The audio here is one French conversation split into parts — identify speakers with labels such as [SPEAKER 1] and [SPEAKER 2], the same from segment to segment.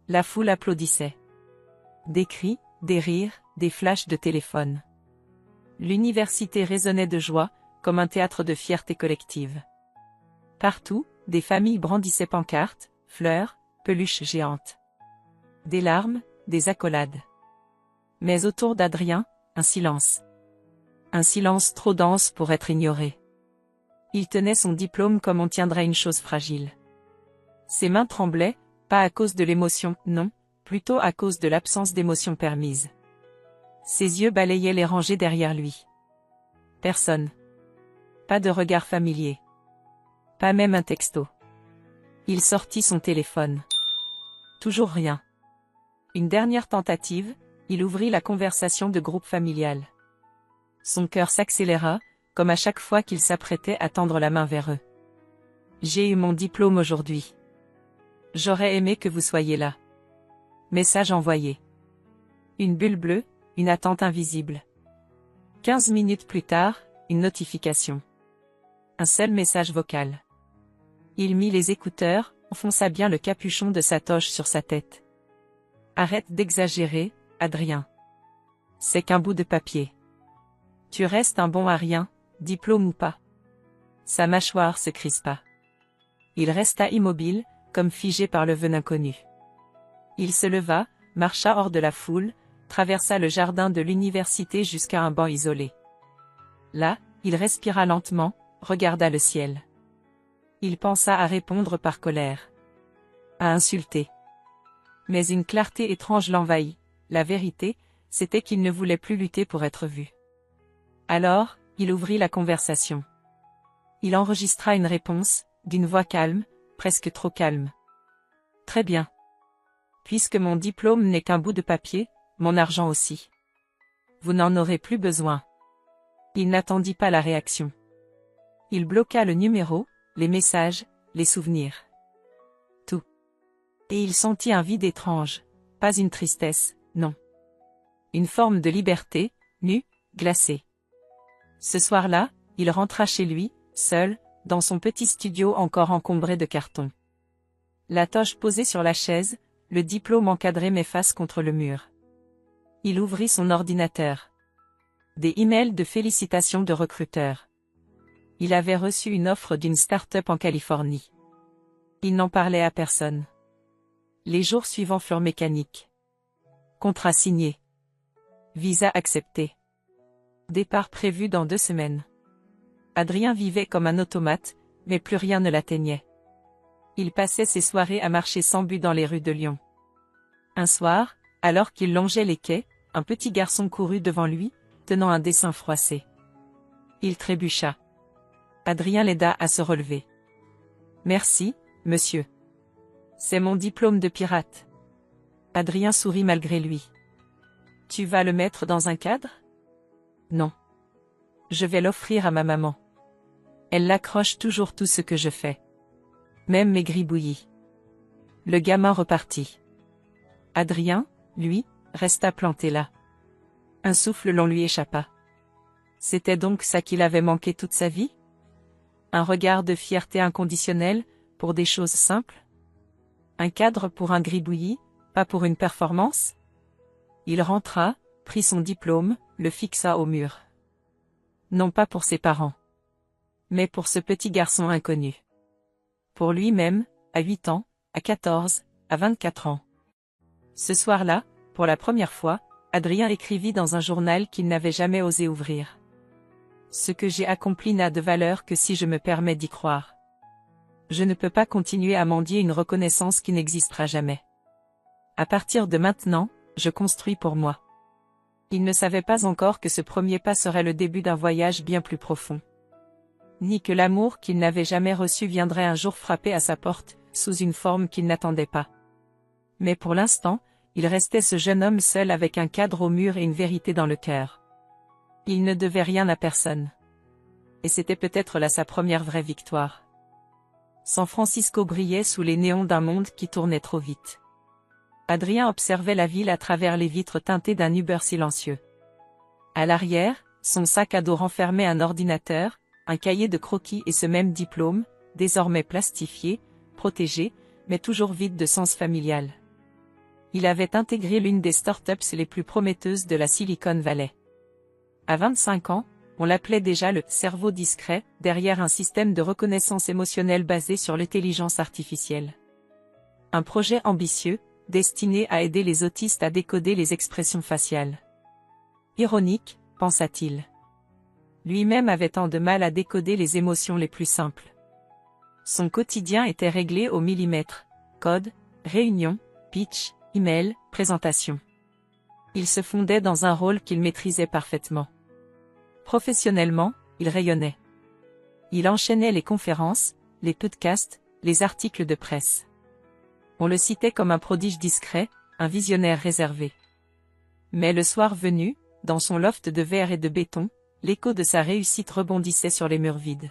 [SPEAKER 1] La foule applaudissait. Des cris, des rires, des flashs de téléphone. L'université résonnait de joie, comme un théâtre de fierté collective. Partout, des familles brandissaient pancartes, fleurs, peluches géantes. Des larmes, des accolades. Mais autour d'Adrien, un silence. Un silence trop dense pour être ignoré. Il tenait son diplôme comme on tiendrait une chose fragile. Ses mains tremblaient, pas à cause de l'émotion, non, plutôt à cause de l'absence d'émotion permise. Ses yeux balayaient les rangées derrière lui. Personne. Pas de regard familier. Pas même un texto. Il sortit son téléphone. Toujours rien. Une dernière tentative, il ouvrit la conversation de groupe familial. Son cœur s'accéléra, comme à chaque fois qu'il s'apprêtait à tendre la main vers eux. J'ai eu mon diplôme aujourd'hui. J'aurais aimé que vous soyez là. Message envoyé. Une bulle bleue, une attente invisible. 15 minutes plus tard, une notification. Un seul message vocal. Il mit les écouteurs, enfonça bien le capuchon de sa toge sur sa tête. Arrête d'exagérer, Adrien. C'est qu'un bout de papier. Tu restes un bon à rien, diplôme ou pas. Sa mâchoire se crispa. Il resta immobile, comme figé par le venin inconnu. Il se leva, marcha hors de la foule, traversa le jardin de l'université jusqu'à un banc isolé. Là, il respira lentement, regarda le ciel. Il pensa à répondre par colère. À insulter. Mais une clarté étrange l'envahit. La vérité, c'était qu'il ne voulait plus lutter pour être vu. Alors, il ouvrit la conversation. Il enregistra une réponse, d'une voix calme, presque trop calme. Très bien. Puisque mon diplôme n'est qu'un bout de papier, mon argent aussi. Vous n'en aurez plus besoin. Il n'attendit pas la réaction. Il bloqua le numéro, les messages, les souvenirs. Tout. Et il sentit un vide étrange, pas une tristesse, non. Une forme de liberté, nue, glacée. Ce soir-là, il rentra chez lui, seul, dans son petit studio encore encombré de cartons. La toge posée sur la chaise, le diplôme encadré mais face contre le mur. Il ouvrit son ordinateur. Des emails de félicitations de recruteurs. Il avait reçu une offre d'une start-up en Californie. Il n'en parlait à personne. Les jours suivants furent mécaniques. Contrat signé. Visa accepté. Départ prévu dans 2 semaines. Adrien vivait comme un automate, mais plus rien ne l'atteignait. Il passait ses soirées à marcher sans but dans les rues de Lyon. Un soir, alors qu'il longeait les quais, un petit garçon courut devant lui, tenant un dessin froissé. Il trébucha. Adrien l'aida à se relever. « Merci, monsieur. C'est mon diplôme de pirate. » Adrien sourit malgré lui. « Tu vas le mettre dans un cadre ? » ?»« Non. Je vais l'offrir à ma maman. Elle l'accroche toujours tout ce que je fais. Même mes gribouillis. » Le gamin repartit. Adrien, lui, resta planté là. Un souffle long lui échappa. C'était donc ça qu'il avait manqué toute sa vie ? Un regard de fierté inconditionnelle, pour des choses simples ? Un cadre pour un gribouillis, pas pour une performance ? Il rentra, prit son diplôme, le fixa au mur. Non pas pour ses parents. Mais pour ce petit garçon inconnu. Pour lui-même, à 8 ans, à 14, à 24 ans. Ce soir-là, pour la première fois, Adrien écrivit dans un journal qu'il n'avait jamais osé ouvrir. Ce que j'ai accompli n'a de valeur que si je me permets d'y croire. Je ne peux pas continuer à mendier une reconnaissance qui n'existera jamais. À partir de maintenant, je construis pour moi. Il ne savait pas encore que ce premier pas serait le début d'un voyage bien plus profond. Ni que l'amour qu'il n'avait jamais reçu viendrait un jour frapper à sa porte, sous une forme qu'il n'attendait pas. Mais pour l'instant, il restait ce jeune homme seul avec un cadre au mur et une vérité dans le cœur. Il ne devait rien à personne. Et c'était peut-être là sa première vraie victoire. San Francisco brillait sous les néons d'un monde qui tournait trop vite. Adrien observait la ville à travers les vitres teintées d'un Uber silencieux. À l'arrière, son sac à dos renfermait un ordinateur, un cahier de croquis et ce même diplôme, désormais plastifié, protégé, mais toujours vide de sens familial. Il avait intégré l'une des startups les plus prometteuses de la Silicon Valley. À 25 ans, on l'appelait déjà le « cerveau discret » derrière un système de reconnaissance émotionnelle basé sur l'intelligence artificielle. Un projet ambitieux, destiné à aider les autistes à décoder les expressions faciales. Ironique, pensa-t-il. Lui-même avait tant de mal à décoder les émotions les plus simples. Son quotidien était réglé au millimètre. Code, réunion, pitch, email, présentation. Il se fondait dans un rôle qu'il maîtrisait parfaitement. Professionnellement, il rayonnait. Il enchaînait les conférences, les podcasts, les articles de presse. On le citait comme un prodige discret, un visionnaire réservé. Mais le soir venu, dans son loft de verre et de béton, l'écho de sa réussite rebondissait sur les murs vides.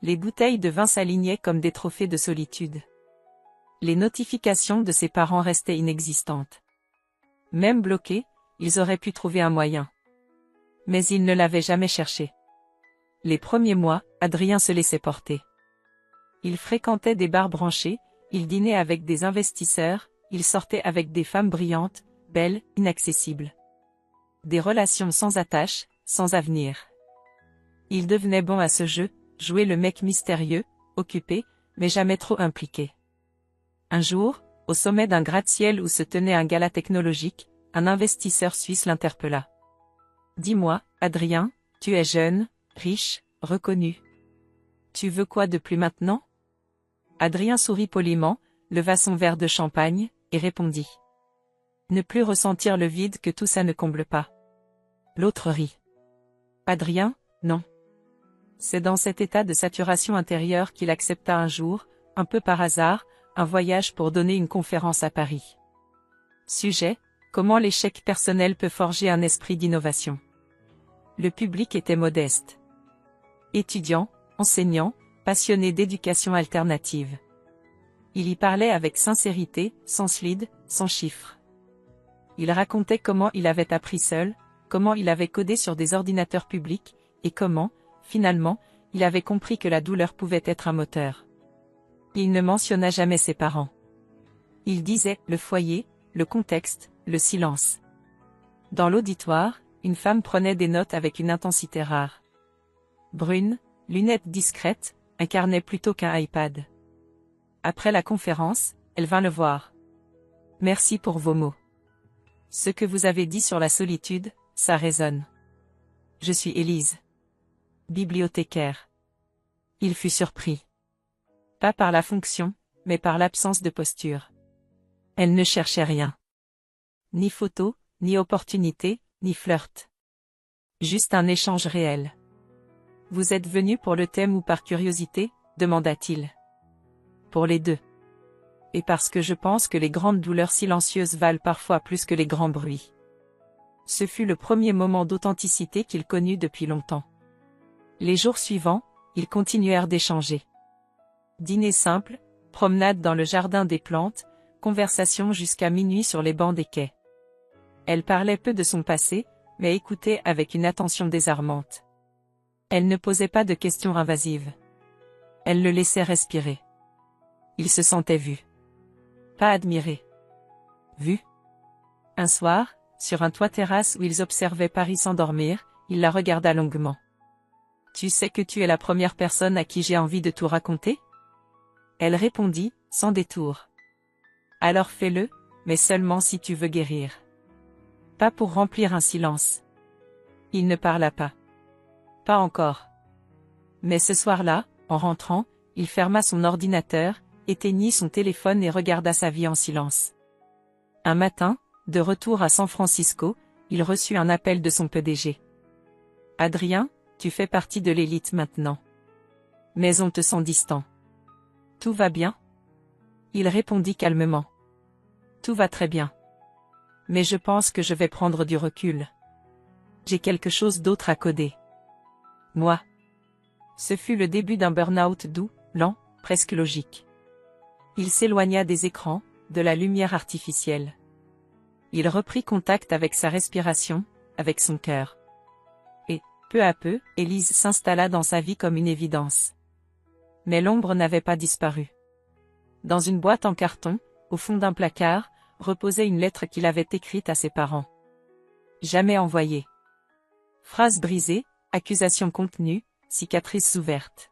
[SPEAKER 1] Les bouteilles de vin s'alignaient comme des trophées de solitude. Les notifications de ses parents restaient inexistantes. Même bloqués, ils auraient pu trouver un moyen. Mais ils ne l'avaient jamais cherché. Les premiers mois, Adrien se laissait porter. Il fréquentait des bars branchés, il dînait avec des investisseurs, il sortait avec des femmes brillantes, belles, inaccessibles. Des relations sans attache, sans avenir. Il devenait bon à ce jeu, jouer le mec mystérieux, occupé, mais jamais trop impliqué. Un jour, au sommet d'un gratte-ciel où se tenait un gala technologique, un investisseur suisse l'interpella. « Dis-moi, Adrien, tu es jeune, riche, reconnu. Tu veux quoi de plus maintenant ?» Adrien sourit poliment, leva son verre de champagne, et répondit. « Ne plus ressentir le vide que tout ça ne comble pas. » L'autre rit. « Adrien, non. » C'est dans cet état de saturation intérieure qu'il accepta un jour, un peu par hasard, un voyage pour donner une conférence à Paris. Sujet, comment l'échec personnel peut forger un esprit d'innovation. Le public était modeste. Étudiants, enseignants, passionnés d'éducation alternative. Il y parlait avec sincérité, sans slide, sans chiffres. Il racontait comment il avait appris seul, comment il avait codé sur des ordinateurs publics, et comment, finalement, il avait compris que la douleur pouvait être un moteur. Il ne mentionna jamais ses parents. Il disait le foyer, le contexte, le silence. Dans l'auditoire, une femme prenait des notes avec une intensité rare. Brune, lunettes discrètes, un carnet plutôt qu'un iPad. Après la conférence, elle vint le voir. « Merci pour vos mots. Ce que vous avez dit sur la solitude, ça résonne. Je suis Élise. Bibliothécaire. » Il fut surpris. Pas par la fonction, mais par l'absence de posture. Elle ne cherchait rien. Ni photo, ni opportunité, ni flirt. Juste un échange réel. « Vous êtes venu pour le thème ou par curiosité ?» demanda-t-il. « Pour les deux. Et parce que je pense que les grandes douleurs silencieuses valent parfois plus que les grands bruits. » Ce fut le premier moment d'authenticité qu'il connut depuis longtemps. Les jours suivants, ils continuèrent d'échanger. Dîner simple, promenade dans le jardin des plantes, conversation jusqu'à minuit sur les bancs des quais. Elle parlait peu de son passé, mais écoutait avec une attention désarmante. Elle ne posait pas de questions invasives. Elle le laissait respirer. Il se sentait vu. Pas admiré. Vu. Un soir, sur un toit terrasse où ils observaient Paris s'endormir, il la regarda longuement. « Tu sais que tu es la première personne à qui j'ai envie de tout raconter ?» Elle répondit, sans détour. « Alors fais-le, mais seulement si tu veux guérir. Pas pour remplir un silence. » Il ne parla pas. Pas encore. Mais ce soir-là, en rentrant, il ferma son ordinateur, éteignit son téléphone et regarda sa vie en silence. Un matin, de retour à San Francisco, il reçut un appel de son PDG. « Adrien, tu fais partie de l'élite maintenant. Mais on te sent distant. Tout va bien ?» Il répondit calmement. « Tout va très bien. Mais je pense que je vais prendre du recul. J'ai quelque chose d'autre à coder. Moi. » Ce fut le début d'un burn-out doux, lent, presque logique. Il s'éloigna des écrans, de la lumière artificielle. Il reprit contact avec sa respiration, avec son cœur. Et, peu à peu, Élise s'installa dans sa vie comme une évidence. Mais l'ombre n'avait pas disparu. Dans une boîte en carton, au fond d'un placard, reposait une lettre qu'il avait écrite à ses parents. Jamais envoyée. Phrase brisée, accusation contenue, cicatrices ouvertes.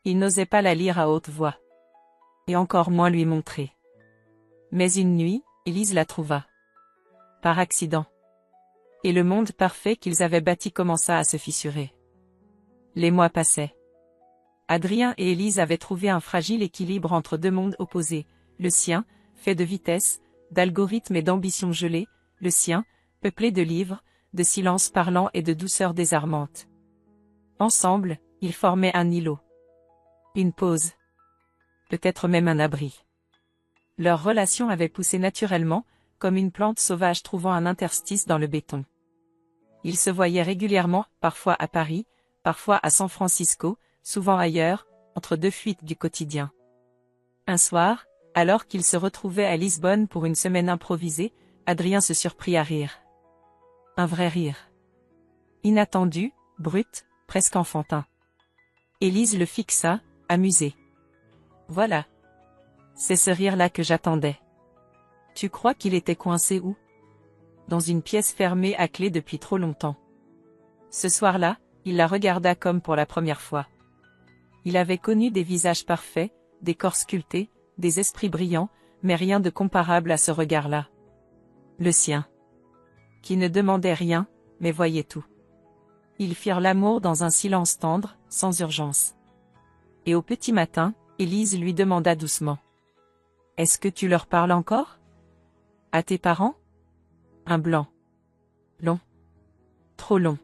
[SPEAKER 1] Il n'osait pas la lire à haute voix. Et encore moins lui montrer. Mais une nuit, Élise la trouva. Par accident. Et le monde parfait qu'ils avaient bâti commença à se fissurer. Les mois passaient. Adrien et Élise avaient trouvé un fragile équilibre entre deux mondes opposés, le sien, fait de vitesse, d'algorithmes et d'ambitions gelées, le sien, peuplé de livres, de silences parlants et de douceurs désarmantes. Ensemble, ils formaient un îlot. Une pause. Peut-être même un abri. Leur relation avait poussé naturellement, comme une plante sauvage trouvant un interstice dans le béton. Ils se voyaient régulièrement, parfois à Paris, parfois à San Francisco, souvent ailleurs, entre deux fuites du quotidien. Un soir, alors qu'ils se retrouvaient à Lisbonne pour une semaine improvisée, Adrien se surprit à rire. Un vrai rire. Inattendu, brut, presque enfantin. Élise le fixa, amusée. Voilà. C'est ce rire-là que j'attendais. Tu crois qu'il était coincé où? Dans une pièce fermée à clé depuis trop longtemps. Ce soir-là, il la regarda comme pour la première fois. Il avait connu des visages parfaits, des corps sculptés, des esprits brillants, mais rien de comparable à ce regard-là. Le sien. Qui ne demandait rien, mais voyait tout. Ils firent l'amour dans un silence tendre, sans urgence. Et au petit matin, Élise lui demanda doucement. « Est-ce que tu leur parles encore? À tes parents? » Un blanc. Long. Trop long.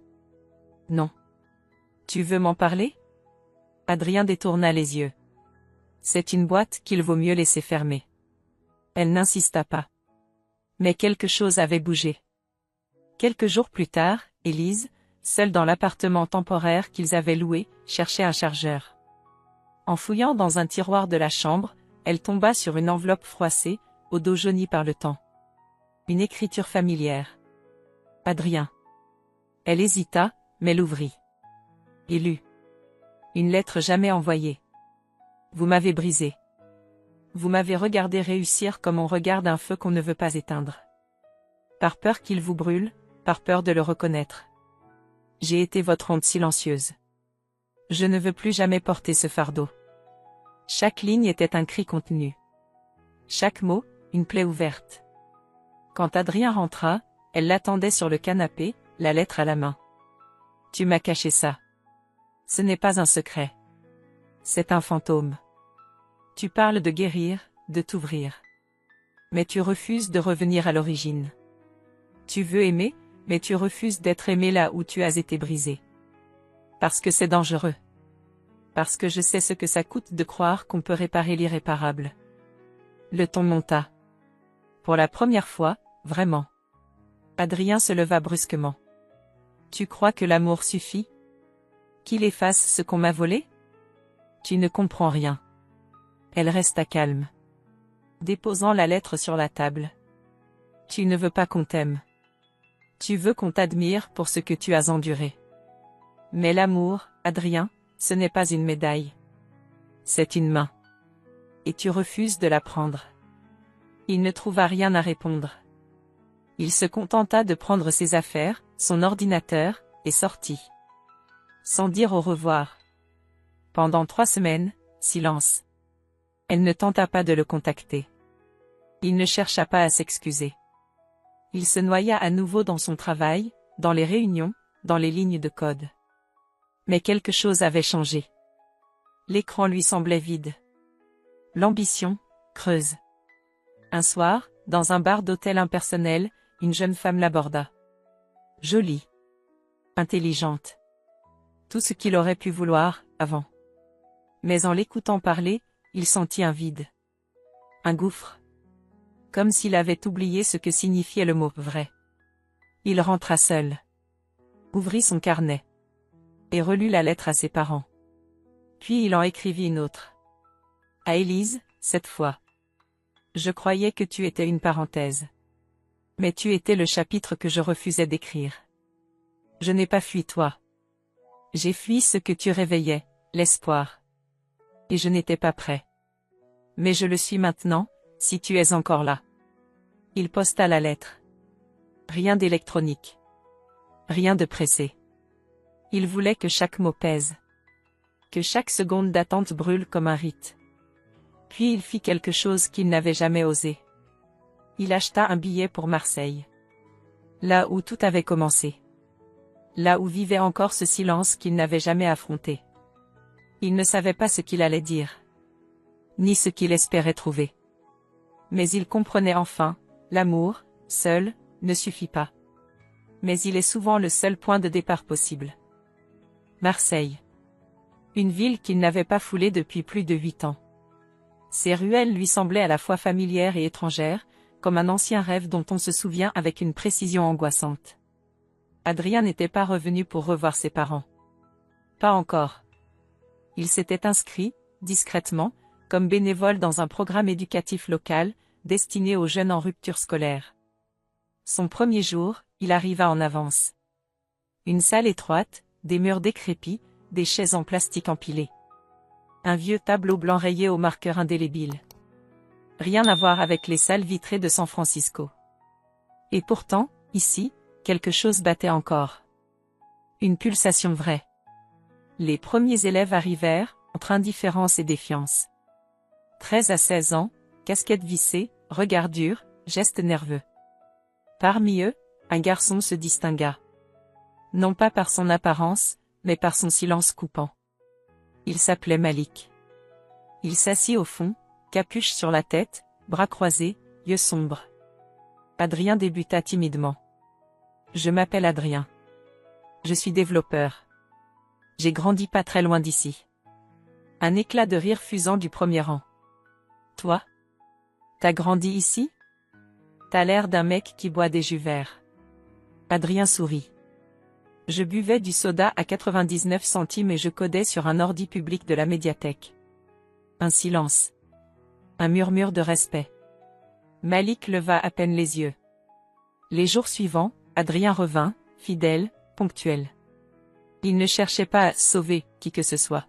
[SPEAKER 1] Non. Tu veux m'en parler? Adrien détourna les yeux. C'est une boîte qu'il vaut mieux laisser fermer. Elle n'insista pas. Mais quelque chose avait bougé. Quelques jours plus tard, Élise, seule dans l'appartement temporaire qu'ils avaient loué, cherchait un chargeur. En fouillant dans un tiroir de la chambre, elle tomba sur une enveloppe froissée, au dos jauni par le temps. Une écriture familière. Adrien. Elle hésita, mais l'ouvrit. Et lut. Une lettre jamais envoyée. Vous m'avez brisé. Vous m'avez regardé réussir comme on regarde un feu qu'on ne veut pas éteindre. Par peur qu'il vous brûle, par peur de le reconnaître. J'ai été votre honte silencieuse. Je ne veux plus jamais porter ce fardeau. Chaque ligne était un cri contenu. Chaque mot, une plaie ouverte. Quand Adrien rentra, elle l'attendait sur le canapé, la lettre à la main. Tu m'as caché ça. Ce n'est pas un secret. C'est un fantôme. Tu parles de guérir, de t'ouvrir. Mais tu refuses de revenir à l'origine. Tu veux aimer, mais tu refuses d'être aimé là où tu as été brisé. Parce que c'est dangereux. Parce que je sais ce que ça coûte de croire qu'on peut réparer l'irréparable. Le ton monta. Pour la première fois, vraiment. Adrien se leva brusquement. Tu crois que l'amour suffit? Qu'il efface ce qu'on m'a volé? Tu ne comprends rien. Elle resta calme. Déposant la lettre sur la table. Tu ne veux pas qu'on t'aime. Tu veux qu'on t'admire pour ce que tu as enduré. Mais l'amour, Adrien, ce n'est pas une médaille. C'est une main. Et tu refuses de la prendre. Il ne trouva rien à répondre. Il se contenta de prendre ses affaires, son ordinateur, et sortit. Sans dire au revoir. Pendant 3 semaines, silence. Elle ne tenta pas de le contacter. Il ne chercha pas à s'excuser. Il se noya à nouveau dans son travail, dans les réunions, dans les lignes de code. Mais quelque chose avait changé. L'écran lui semblait vide. L'ambition, creuse. Un soir, dans un bar d'hôtel impersonnel, une jeune femme l'aborda. Jolie. Intelligente. Tout ce qu'il aurait pu vouloir, avant. Mais en l'écoutant parler, il sentit un vide. Un gouffre. Comme s'il avait oublié ce que signifiait le mot « vrai ». Il rentra seul. Ouvrit son carnet. Et relut la lettre à ses parents. Puis il en écrivit une autre. À Élise, cette fois. Je croyais que tu étais une parenthèse. Mais tu étais le chapitre que je refusais d'écrire. Je n'ai pas fui toi. J'ai fui ce que tu réveillais, l'espoir. Et je n'étais pas prêt. Mais je le suis maintenant, si tu es encore là. Il posta la lettre. Rien d'électronique. Rien de pressé. Il voulait que chaque mot pèse. Que chaque seconde d'attente brûle comme un rite. Puis il fit quelque chose qu'il n'avait jamais osé. Il acheta un billet pour Marseille. Là où tout avait commencé. Là où vivait encore ce silence qu'il n'avait jamais affronté. Il ne savait pas ce qu'il allait dire. Ni ce qu'il espérait trouver. Mais il comprenait enfin, l'amour, seul, ne suffit pas. Mais il est souvent le seul point de départ possible. Marseille. Une ville qu'il n'avait pas foulée depuis plus de 8 ans. Ses ruelles lui semblaient à la fois familières et étrangères, comme un ancien rêve dont on se souvient avec une précision angoissante. Adrien n'était pas revenu pour revoir ses parents. Pas encore. Il s'était inscrit, discrètement, comme bénévole dans un programme éducatif local, destiné aux jeunes en rupture scolaire. Son premier jour, il arriva en avance. Une salle étroite, des murs décrépits, des chaises en plastique empilées. Un vieux tableau blanc rayé au marqueur indélébile. Rien à voir avec les salles vitrées de San Francisco. Et pourtant, ici, quelque chose battait encore. Une pulsation vraie. Les premiers élèves arrivèrent, entre indifférence et défiance. 13 à 16 ans, casquette vissée, regard dur, gestes nerveux. Parmi eux, un garçon se distingua. Non pas par son apparence, mais par son silence coupant. Il s'appelait Malik. Il s'assit au fond, capuche sur la tête, bras croisés, yeux sombres. Adrien débuta timidement. Je m'appelle Adrien. Je suis développeur. J'ai grandi pas très loin d'ici. Un éclat de rire fusant du premier rang. Toi? T'as grandi ici? T'as l'air d'un mec qui boit des jus verts. Adrien sourit. Je buvais du soda à 99 centimes et je codais sur un ordi public de la médiathèque. Un silence. Un murmure de respect. Malik leva à peine les yeux. Les jours suivants, Adrien revint, fidèle, ponctuel. Il ne cherchait pas à sauver qui que ce soit.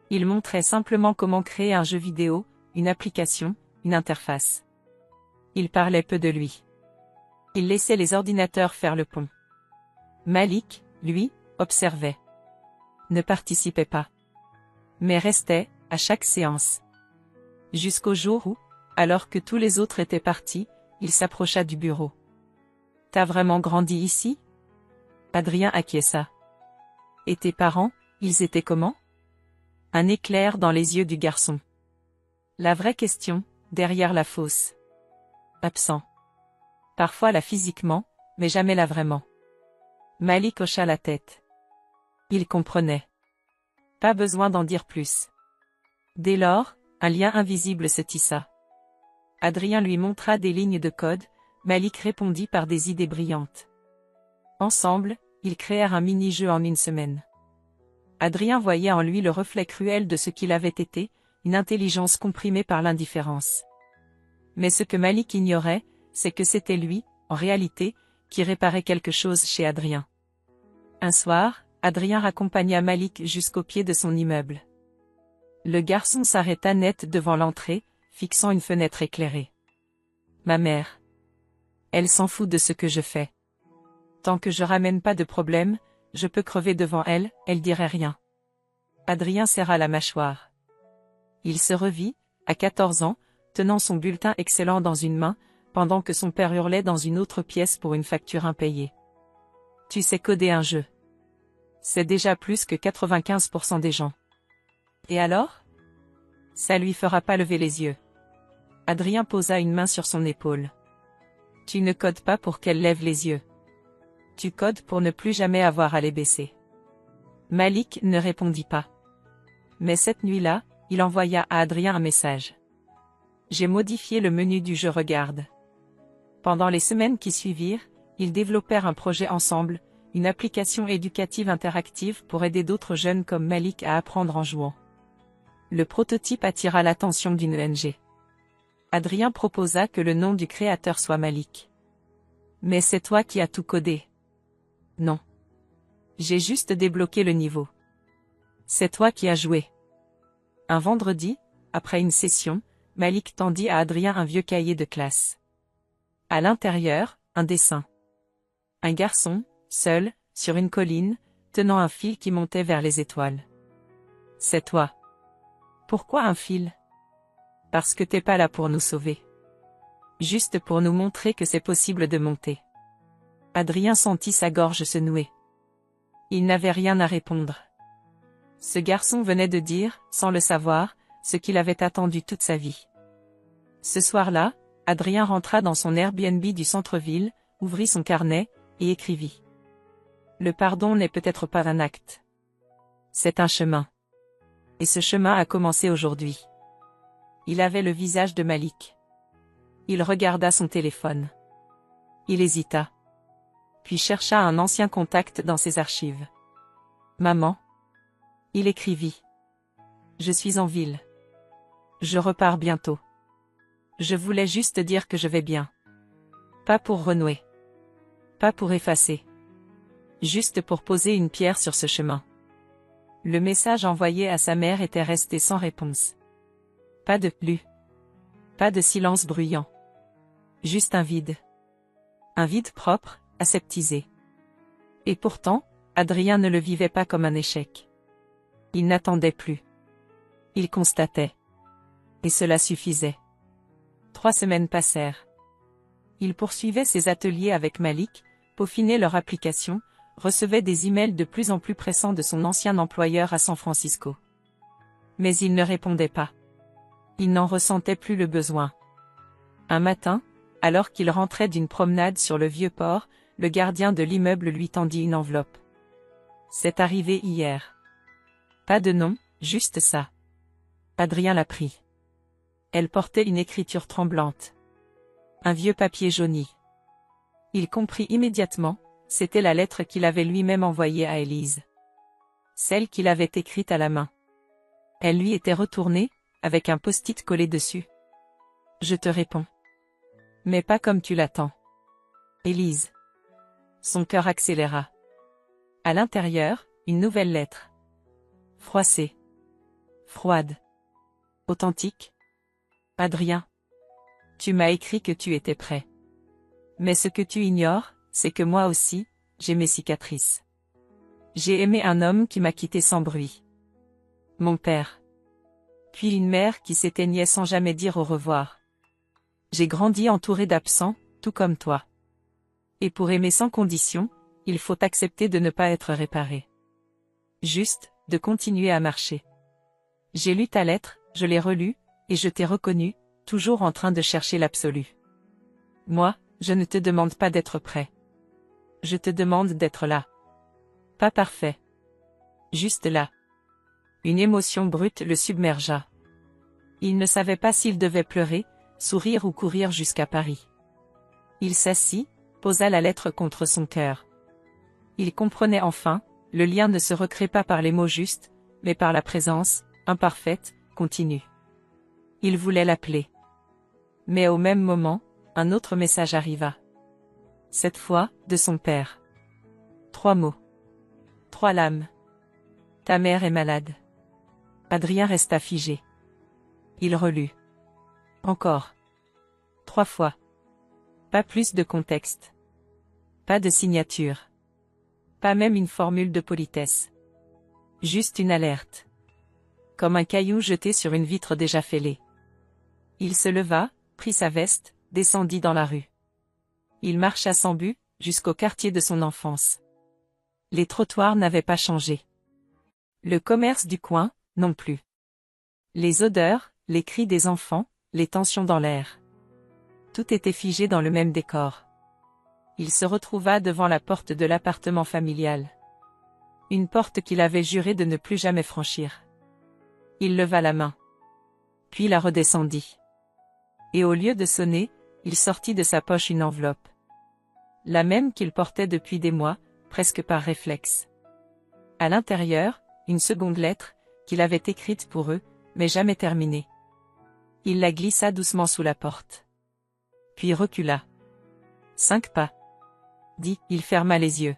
[SPEAKER 1] Il montrait simplement comment créer un jeu vidéo, une application, une interface. Il parlait peu de lui. Il laissait les ordinateurs faire le pont. Malik, lui, observait. Ne participait pas. Mais restait, à chaque séance. Jusqu'au jour où, alors que tous les autres étaient partis, il s'approcha du bureau. T'as vraiment grandi ici? Adrien acquiesça. Et tes parents, ils étaient comment? Un éclair dans les yeux du garçon. La vraie question, derrière la fausse. Absent. Parfois là physiquement, mais jamais là vraiment. Malik hocha la tête. Il comprenait. Pas besoin d'en dire plus. Dès lors, un lien invisible se tissa. Adrien lui montra des lignes de code, Malik répondit par des idées brillantes. Ensemble, ils créèrent un mini-jeu en une semaine. Adrien voyait en lui le reflet cruel de ce qu'il avait été, une intelligence comprimée par l'indifférence. Mais ce que Malik ignorait, c'est que c'était lui, en réalité, qui réparait quelque chose chez Adrien. Un soir, Adrien raccompagna Malik jusqu'au pied de son immeuble. Le garçon s'arrêta net devant l'entrée, fixant une fenêtre éclairée. Ma mère. Elle s'en fout de ce que je fais. Tant que je ramène pas de problème, je peux crever devant elle, elle dirait rien. Adrien serra la mâchoire. Il se revit, à 14 ans, tenant son bulletin excellent dans une main, pendant que son père hurlait dans une autre pièce pour une facture impayée. Tu sais coder un jeu. C'est déjà plus que 95% des gens. Et alors? Ça lui fera pas lever les yeux. Adrien posa une main sur son épaule. Tu ne codes pas pour qu'elle lève les yeux. Tu codes pour ne plus jamais avoir à les baisser. Malik ne répondit pas. Mais cette nuit-là, il envoya à Adrien un message. J'ai modifié le menu du jeu Regarde. Pendant les semaines qui suivirent, ils développèrent un projet ensemble, une application éducative interactive pour aider d'autres jeunes comme Malik à apprendre en jouant. Le prototype attira l'attention d'une ONG. Adrien proposa que le nom du créateur soit Malik. Mais c'est toi qui as tout codé. Non. J'ai juste débloqué le niveau. C'est toi qui as joué. Un vendredi, après une session, Malik tendit à Adrien un vieux cahier de classe. À l'intérieur, un dessin. Un garçon, seul, sur une colline, tenant un fil qui montait vers les étoiles. C'est toi. Pourquoi un fil? Parce que t'es pas là pour nous sauver. Juste pour nous montrer que c'est possible de monter. Adrien sentit sa gorge se nouer. Il n'avait rien à répondre. Ce garçon venait de dire, sans le savoir, ce qu'il avait attendu toute sa vie. Ce soir-là, Adrien rentra dans son Airbnb du centre-ville, ouvrit son carnet, et écrivit. Le pardon n'est peut-être pas un acte. C'est un chemin. Et ce chemin a commencé aujourd'hui. Il avait le visage de Malik. Il regarda son téléphone. Il hésita. Puis chercha un ancien contact dans ses archives. Maman. Il écrivit. Je suis en ville. Je repars bientôt. Je voulais juste dire que je vais bien. Pas pour renouer. Pas pour effacer. Juste pour poser une pierre sur ce chemin. Le message envoyé à sa mère était resté sans réponse. Pas de plus. Pas de silence bruyant. Juste un vide. Un vide propre, aseptisé. Et pourtant, Adrien ne le vivait pas comme un échec. Il n'attendait plus. Il constatait. Et cela suffisait. 3 semaines passèrent. Il poursuivait ses ateliers avec Malik, peaufinait leur application, recevait des emails de plus en plus pressants de son ancien employeur à San Francisco. Mais il ne répondait pas. Il n'en ressentait plus le besoin. Un matin, alors qu'il rentrait d'une promenade sur le vieux port, le gardien de l'immeuble lui tendit une enveloppe. C'est arrivé hier. Pas de nom, juste ça. Adrien la prit. Elle portait une écriture tremblante. Un vieux papier jauni. Il comprit immédiatement, c'était la lettre qu'il avait lui-même envoyée à Élise. Celle qu'il avait écrite à la main. Elle lui était retournée, avec un post-it collé dessus. Je te réponds. Mais pas comme tu l'attends. Élise. Son cœur accéléra. À l'intérieur, une nouvelle lettre. Froissée. Froide. Authentique. Adrien. Tu m'as écrit que tu étais prêt. Mais ce que tu ignores, c'est que moi aussi, j'ai mes cicatrices. J'ai aimé un homme qui m'a quitté sans bruit. Mon père. Puis une mère qui s'éteignait sans jamais dire au revoir. J'ai grandi entouré d'absents, tout comme toi. Et pour aimer sans condition, il faut accepter de ne pas être réparé. Juste, de continuer à marcher. J'ai lu ta lettre, je l'ai relue, et je t'ai reconnu, toujours en train de chercher l'absolu. Moi, je ne te demande pas d'être prêt. Je te demande d'être là. Pas parfait. Juste là. Une émotion brute le submergea. Il ne savait pas s'il devait pleurer, sourire ou courir jusqu'à Paris. Il s'assit, posa la lettre contre son cœur. Il comprenait enfin, le lien ne se recrée pas par les mots justes, mais par la présence, imparfaite, continue. Il voulait l'appeler. Mais au même moment, un autre message arriva. Cette fois, de son père. 3 mots. 3 lames. Ta mère est malade. Adrien resta figé. Il relut. Encore. 3 fois. Pas plus de contexte. Pas de signature. Pas même une formule de politesse. Juste une alerte. Comme un caillou jeté sur une vitre déjà fêlée. Il se leva, prit sa veste, descendit dans la rue. Il marcha sans but, jusqu'au quartier de son enfance. Les trottoirs n'avaient pas changé. Le commerce du coin, non plus. Les odeurs, les cris des enfants, les tensions dans l'air. Tout était figé dans le même décor. Il se retrouva devant la porte de l'appartement familial. Une porte qu'il avait juré de ne plus jamais franchir. Il leva la main. Puis la redescendit. Et au lieu de sonner, il sortit de sa poche une enveloppe. La même qu'il portait depuis des mois, presque par réflexe. À l'intérieur, une seconde lettre, qu'il avait écrite pour eux, mais jamais terminée. Il la glissa doucement sous la porte. Puis recula. 5 pas. Il ferma les yeux.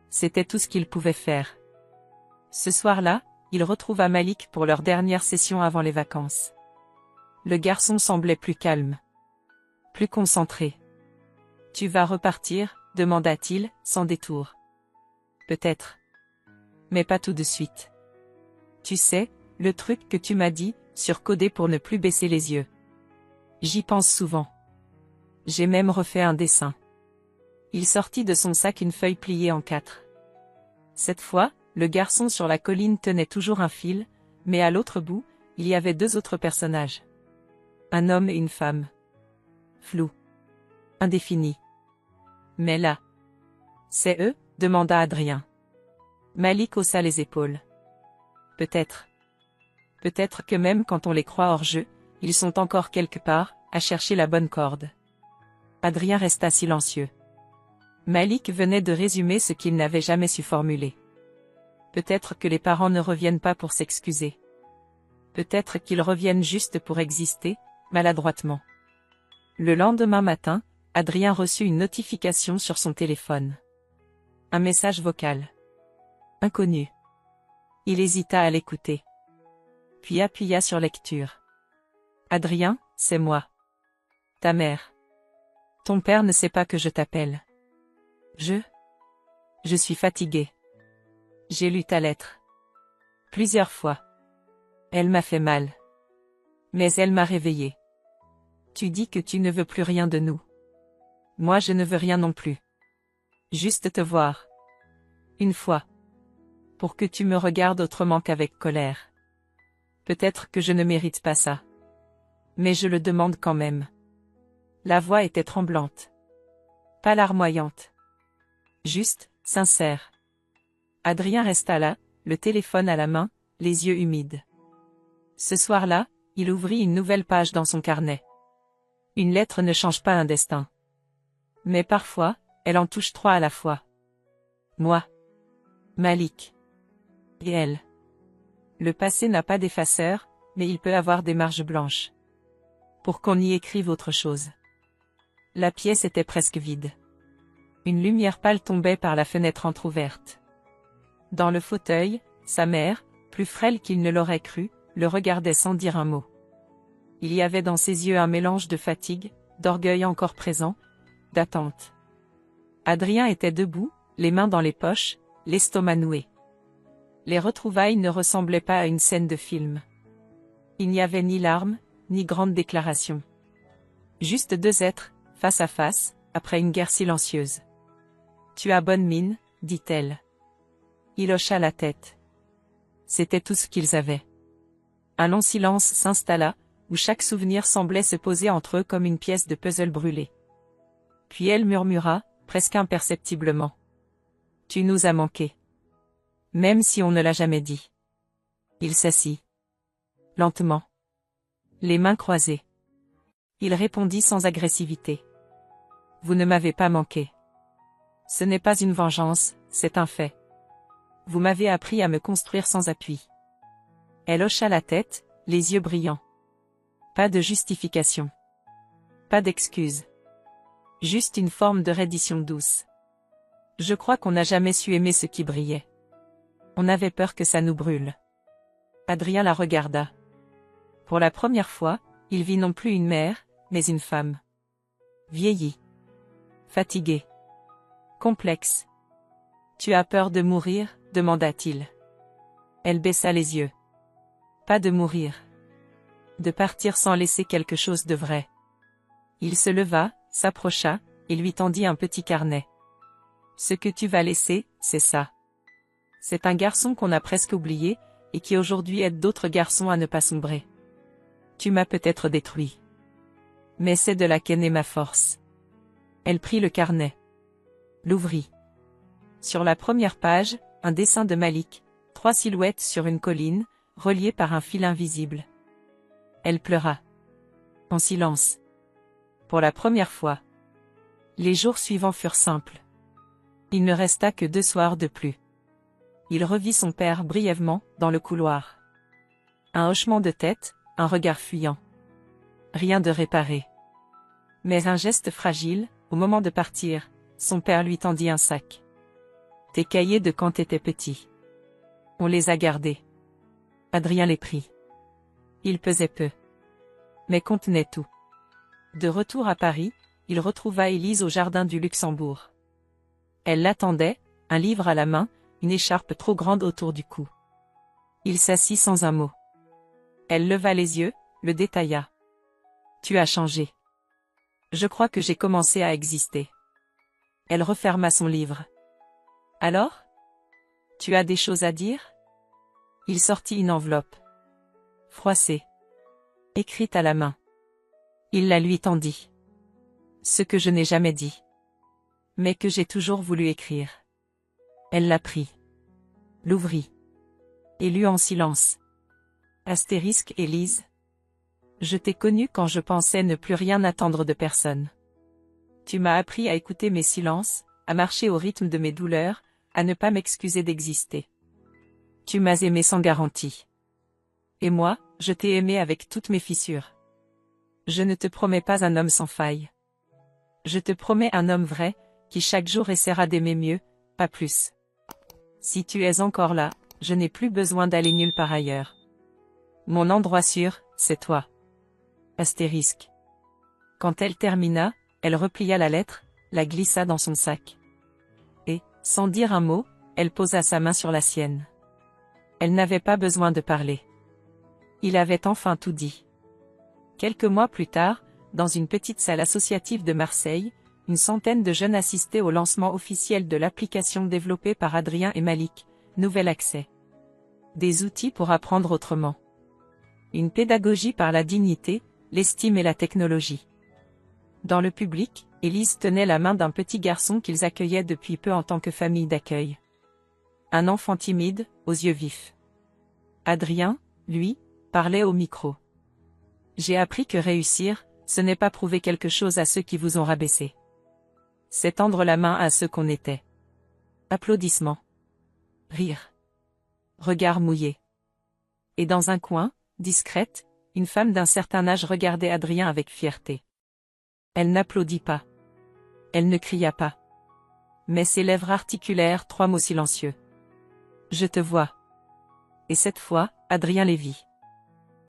[SPEAKER 1] C'était tout ce qu'il pouvait faire. Ce soir-là, il retrouva Malik pour leur dernière session avant les vacances. Le garçon semblait plus calme. Plus concentré. Tu vas repartir, demanda-t-il, sans détour. Peut-être. Mais pas tout de suite. Tu sais, le truc que tu m'as dit, surcodé pour ne plus baisser les yeux. J'y pense souvent. J'ai même refait un dessin. Il sortit de son sac une feuille pliée en 4. Cette fois, le garçon sur la colline tenait toujours un fil, mais à l'autre bout, il y avait 2 autres personnages. Un homme et une femme. Flou. Indéfini. Mais là. C'est eux, demanda Adrien. Malik haussa les épaules. Peut-être. Peut-être que même quand on les croit hors jeu, ils sont encore quelque part, à chercher la bonne corde. Adrien resta silencieux. Malik venait de résumer ce qu'il n'avait jamais su formuler. Peut-être que les parents ne reviennent pas pour s'excuser. Peut-être qu'ils reviennent juste pour exister, maladroitement. Le lendemain matin, Adrien reçut une notification sur son téléphone. Un message vocal. Inconnu. Il hésita à l'écouter. Puis appuya sur lecture. Adrien, c'est moi. Ta mère. Ton père ne sait pas que je t'appelle. Je suis fatigué. J'ai lu ta lettre. Plusieurs fois. Elle m'a fait mal. Mais elle m'a réveillé. Tu dis que tu ne veux plus rien de nous. Moi je ne veux rien non plus. Juste te voir. Une fois. Pour que tu me regardes autrement qu'avec colère. Peut-être que je ne mérite pas ça. Mais je le demande quand même. La voix était tremblante. Pas larmoyante. Juste, sincère. Adrien resta là, le téléphone à la main, les yeux humides. Ce soir-là, il ouvrit une nouvelle page dans son carnet. Une lettre ne change pas un destin. Mais parfois, elle en touche 3 à la fois. Moi. Malik. Et elle. Le passé n'a pas d'effaceur, mais il peut avoir des marges blanches. Pour qu'on y écrive autre chose. La pièce était presque vide. Une lumière pâle tombait par la fenêtre entr'ouverte. Dans le fauteuil, sa mère, plus frêle qu'il ne l'aurait cru, le regardait sans dire un mot. Il y avait dans ses yeux un mélange de fatigue, d'orgueil encore présent, d'attente. Adrien était debout, les mains dans les poches, l'estomac noué. Les retrouvailles ne ressemblaient pas à une scène de film. Il n'y avait ni larmes, ni grandes déclarations. Juste 2 êtres, face à face, après une guerre silencieuse. « Tu as bonne mine, dit-elle. Il hocha la tête. C'était tout ce qu'ils avaient. Un long silence s'installa, où chaque souvenir semblait se poser entre eux comme une pièce de puzzle brûlée. Puis elle murmura, presque imperceptiblement. « Tu nous as manqué. » Même si on ne l'a jamais dit. Il s'assit. Lentement. Les mains croisées. Il répondit sans agressivité. « Vous ne m'avez pas manqué. Ce n'est pas une vengeance, c'est un fait. Vous m'avez appris à me construire sans appui. » Elle hocha la tête, les yeux brillants. Pas de justification. Pas d'excuse. Juste une forme de reddition douce. Je crois qu'on n'a jamais su aimer ce qui brillait. On avait peur que ça nous brûle. Adrien la regarda. Pour la première fois, il vit non plus une mère, mais une femme. Vieillie. Fatiguée. Complexe. « Tu as peur de mourir ?» demanda-t-il. Elle baissa les yeux. Pas de mourir. De partir sans laisser quelque chose de vrai. Il se leva, s'approcha, et lui tendit un petit carnet. Ce que tu vas laisser, c'est ça. C'est un garçon qu'on a presque oublié, et qui aujourd'hui aide d'autres garçons à ne pas sombrer. Tu m'as peut-être détruit. Mais c'est de là qu'est née ma force. Elle prit le carnet. L'ouvrit. Sur la première page, un dessin de Malik, 3 silhouettes sur une colline, reliées par un fil invisible. Elle pleura. En silence. Pour la première fois. Les jours suivants furent simples. Il ne resta que 2 soirs de plus. Il revit son père brièvement, dans le couloir. Un hochement de tête, un regard fuyant. Rien de réparé. Mais un geste fragile, au moment de partir, son père lui tendit un sac. Tes cahiers de quand t'étais petit. On les a gardés. Adrien les prit. Ils pesaient peu. Mais contenaient tout. De retour à Paris, il retrouva Élise au jardin du Luxembourg. Elle l'attendait, un livre à la main, une écharpe trop grande autour du cou. Il s'assit sans un mot. Elle leva les yeux, le détailla. « Tu as changé. Je crois que j'ai commencé à exister. » Elle referma son livre. « Alors ? Tu as des choses à dire ?» Il sortit une enveloppe. Froissée. Écrite à la main. Il la lui tendit. Ce que je n'ai jamais dit. Mais que j'ai toujours voulu écrire. Elle la prit. L'ouvrit. Et lut en silence. Astérisque Élise. Je t'ai connue quand je pensais ne plus rien attendre de personne. Tu m'as appris à écouter mes silences, à marcher au rythme de mes douleurs, à ne pas m'excuser d'exister. Tu m'as aimé sans garantie. Et moi, je t'ai aimé avec toutes mes fissures. Je ne te promets pas un homme sans faille. Je te promets un homme vrai, qui chaque jour essaiera d'aimer mieux, pas plus. Si tu es encore là, je n'ai plus besoin d'aller nulle part ailleurs. Mon endroit sûr, c'est toi. Astérisque. Quand elle termina, elle replia la lettre, la glissa dans son sac. Et, sans dire un mot, elle posa sa main sur la sienne. Elle n'avait pas besoin de parler. Il avait enfin tout dit. Quelques mois plus tard, dans une petite salle associative de Marseille, une centaine de jeunes assistaient au lancement officiel de l'application développée par Adrien et Malik, Nouvel Accès. Des outils pour apprendre autrement. Une pédagogie par la dignité, l'estime et la technologie. Dans le public, Élise tenait la main d'un petit garçon qu'ils accueillaient depuis peu en tant que famille d'accueil. Un enfant timide, aux yeux vifs. Adrien, lui, parlait au micro. J'ai appris que réussir, ce n'est pas prouver quelque chose à ceux qui vous ont rabaissé. C'est tendre la main à ceux qu'on était. Applaudissements. Rire. Regard mouillé. Et dans un coin, discrète, une femme d'un certain âge regardait Adrien avec fierté. Elle n'applaudit pas. Elle ne cria pas. Mais ses lèvres articulèrent 3 mots silencieux. Je te vois. Et cette fois, Adrien les vit.